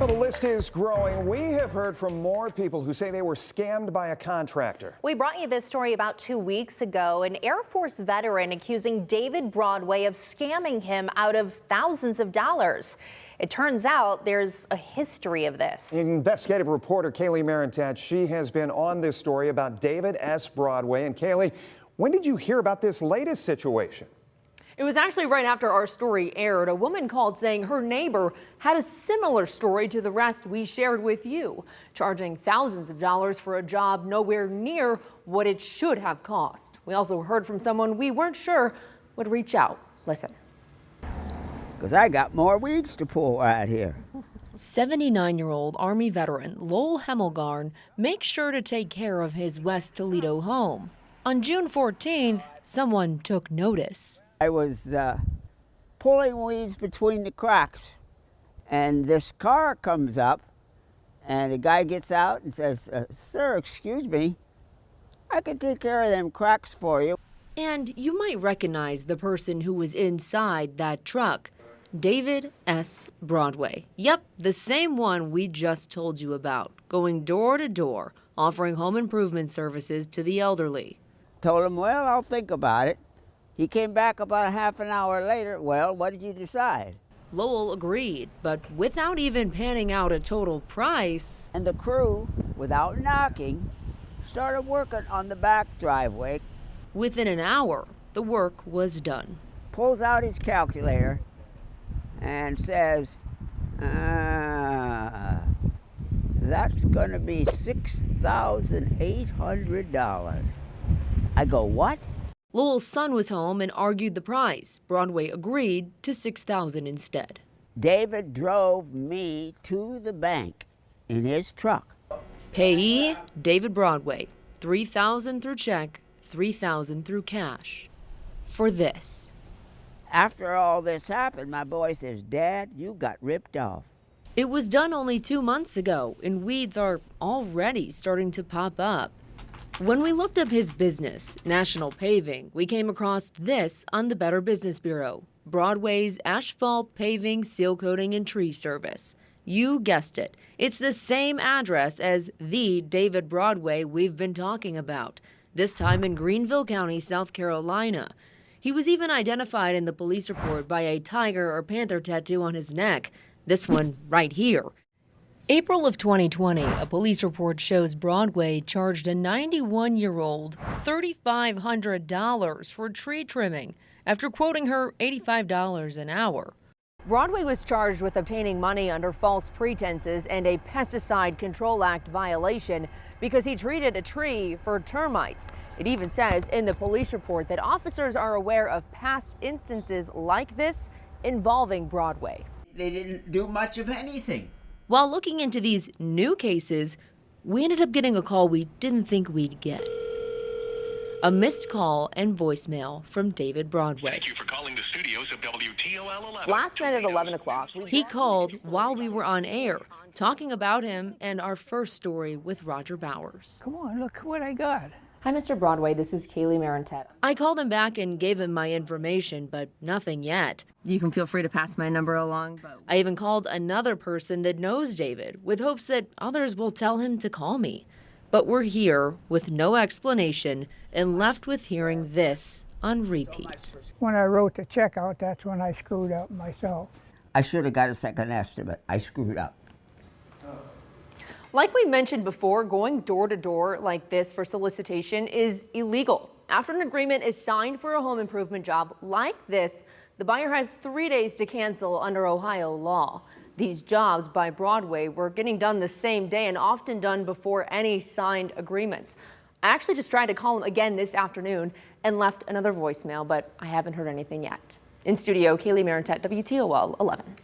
Well, the list is growing. We have heard from more people who say they were scammed by a contractor. We brought you this story about 2 weeks ago. An Air Force veteran accusing David Broadway of scamming him out of thousands of dollars. It turns out there's a history of this. Investigative reporter Kaylee Marentat, she has been on this story about David S. Broadway. And Kaylee, when did you hear about this latest situation? It was actually right after our story aired. A woman called saying her neighbor had a similar story to the rest we shared with you, charging thousands of dollars for a job nowhere near what it should have cost. We also heard from someone we weren't sure would reach out. Listen. Because I got more weeds to pull out here. 79-year-old Army veteran Lowell Hemmelgarn makes sure to take care of his West Toledo home. On June 14th, someone took notice. I was pulling weeds between the cracks, and this car comes up, and the guy gets out and says, "Sir, excuse me, I can take care of them cracks for you." And you might recognize the person who was inside that truck, David S. Broadway. Yep, the same one we just told you about, going door to door, offering home improvement services to the elderly. Told him, well, I'll think about it. He came back about a half an hour later. Well, what did you decide? Lowell agreed, but without even panning out a total price. And the crew, without knocking, started working on the back driveway. Within an hour, the work was done. Pulls out his calculator and says, that's going to be $6,800. I go, what? Lowell's son was home and argued the price. Broadway agreed to $6,000 instead. David drove me to the bank in his truck. Payee, David Broadway, $3,000 through check, $3,000 through cash. For this. After all this happened, my boy says, "Dad, you got ripped off." It was done only 2 months ago, and weeds are already starting to pop up. When we looked up his business, National Paving, we came across this on the Better Business Bureau, Broadway's asphalt paving, seal coating, and tree service. You guessed it. It's the same address as the David Broadway we've been talking about, this time in Greenville County, South Carolina. He was even identified in the police report by a tiger or panther tattoo on his neck, this one right here. April of 2020, a police report shows Broadway charged a 91-year-old $3,500 for tree trimming after quoting her $85 an hour. Broadway was charged with obtaining money under false pretenses and a Pesticide Control Act violation because he treated a tree for termites. It even says in the police report that officers are aware of past instances like this involving Broadway. They didn't do much of anything. While looking into these new cases, we ended up getting a call we didn't think we'd get. A missed call and voicemail from David Broadway. Thank you for calling the studios of WTOL 11. Last night at 11 o'clock, He called while we were on air, talking about him and our first story with Roger Bowers. Come on, look what I got. Hi, Mr. Broadway. This is Kaylee Marentat. I called him back and gave him my information, but nothing yet. You can feel free to pass my number along. I even called another person that knows David with hopes that others will tell him to call me. But we're here with no explanation and left with hearing this on repeat. When I wrote the check out, that's when I screwed up myself. I should have got a second estimate. I screwed up. Like we mentioned before, going door to door like this for solicitation is illegal. After an agreement is signed for a home improvement job like this, the buyer has 3 days to cancel under Ohio law. These jobs by Broadway were getting done the same day and often done before any signed agreements. I actually just tried to call him again this afternoon and left another voicemail, but I haven't heard anything yet. In studio, Kaylee Marentat, WTOL 11.